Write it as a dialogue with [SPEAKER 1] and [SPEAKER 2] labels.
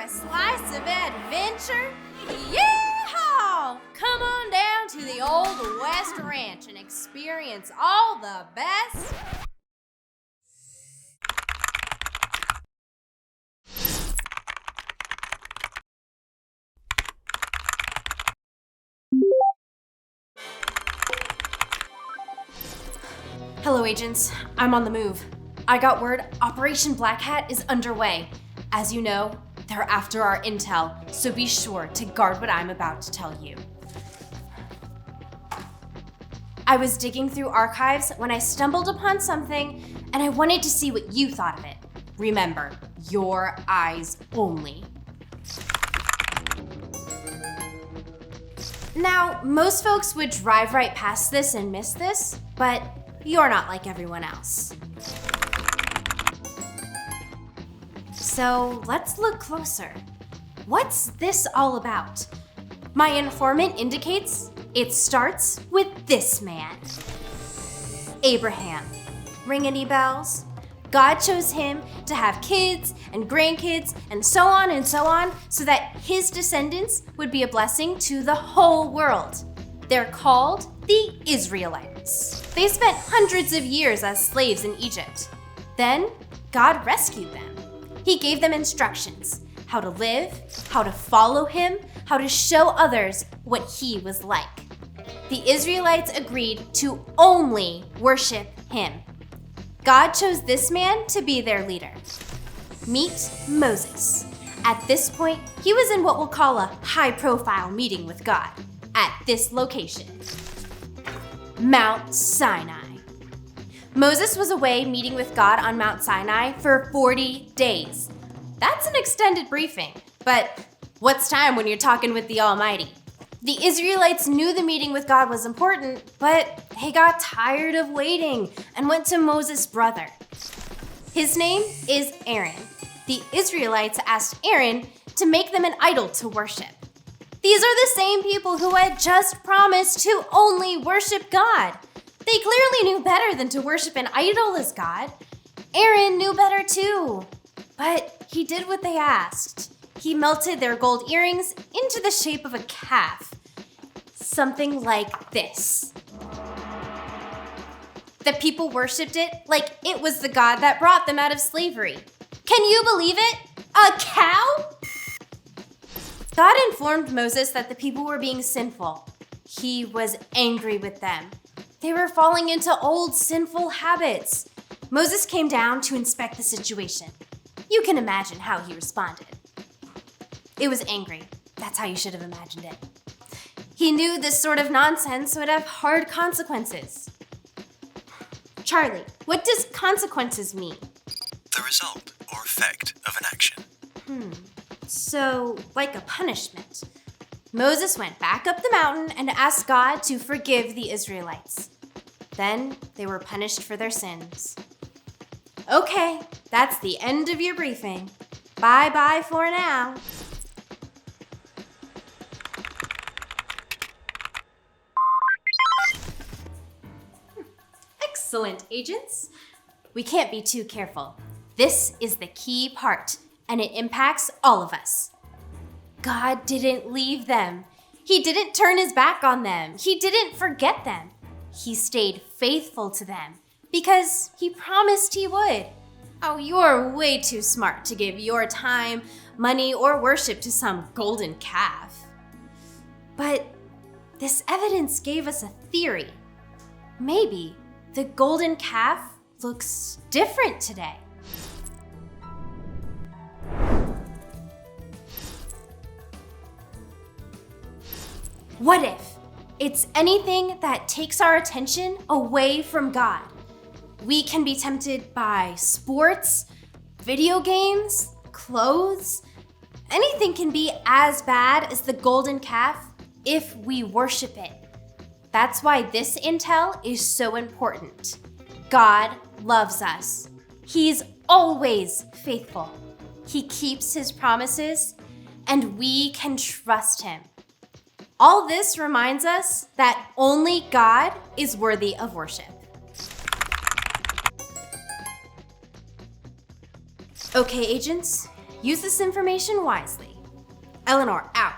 [SPEAKER 1] a slice of adventure? Yeehaw! Come on down to the Old West Ranch and experience all the best. Hello, agents. I'm on the move. I got word Operation Black Hat is underway. As you know, they're after our intel, so be sure to guard what I'm about to tell you. I was digging through archives when I stumbled upon something, and I wanted to see what you thought of it. Remember, your eyes only. Now, most folks would drive right past this and miss this, but you're not like everyone else. So let's look closer. What's this all about? My informant indicates it starts with this man. Abraham. Ring any bells? God chose him to have kids and grandkids and so on so that his descendants would be a blessing to the whole world. They're called the Israelites. They spent hundreds of years as slaves in Egypt. Then God rescued them. He gave them instructions, how to live, how to follow him, how to show others what he was like. The Israelites agreed to only worship him. God chose this man to be their leader. Meet Moses. At this point, he was in what we'll call a high-profile meeting with God at this location, Mount Sinai. Moses was away meeting with God on Mount Sinai for 40 days. That's an extended briefing, but what's time when you're talking with the Almighty? The Israelites knew the meeting with God was important, but they got tired of waiting and went to Moses' brother. His name is Aaron. The Israelites asked Aaron to make them an idol to worship. These are the same people who had just promised to only worship God. They clearly knew better than to worship an idol as God. Aaron knew better too, but he did what they asked. He melted their gold earrings into the shape of a calf. Something like this. The people worshipped it like it was the God that brought them out of slavery. Can you believe it? A cow? God informed Moses that the people were being sinful. He was angry with them. They were falling into old sinful habits. Moses came down to inspect the situation. You can imagine how he responded. It was angry. That's how you should have imagined it. He knew this sort of nonsense would have hard consequences. Charlie, what does consequences mean?
[SPEAKER 2] The result or effect of an action.
[SPEAKER 1] So, like a punishment. Moses went back up the mountain and asked God to forgive the Israelites. Then they were punished for their sins. Okay, that's the end of your briefing. Bye-bye for now. Excellent, agents. We can't be too careful. This is the key part, and it impacts all of us. God didn't leave them. He didn't turn his back on them. He didn't forget them. He stayed faithful to them because he promised he would. Oh, you're way too smart to give your time, money, or worship to some golden calf. But this evidence gave us a theory. Maybe the golden calf looks different today. What if it's anything that takes our attention away from God? We can be tempted by sports, video games, clothes. Anything can be as bad as the golden calf if we worship it. That's why this intel is so important. God loves us. He's always faithful. He keeps his promises, and we can trust him. All this reminds us that only God is worthy of worship. Okay, agents, Use this information wisely. Eleanor, out.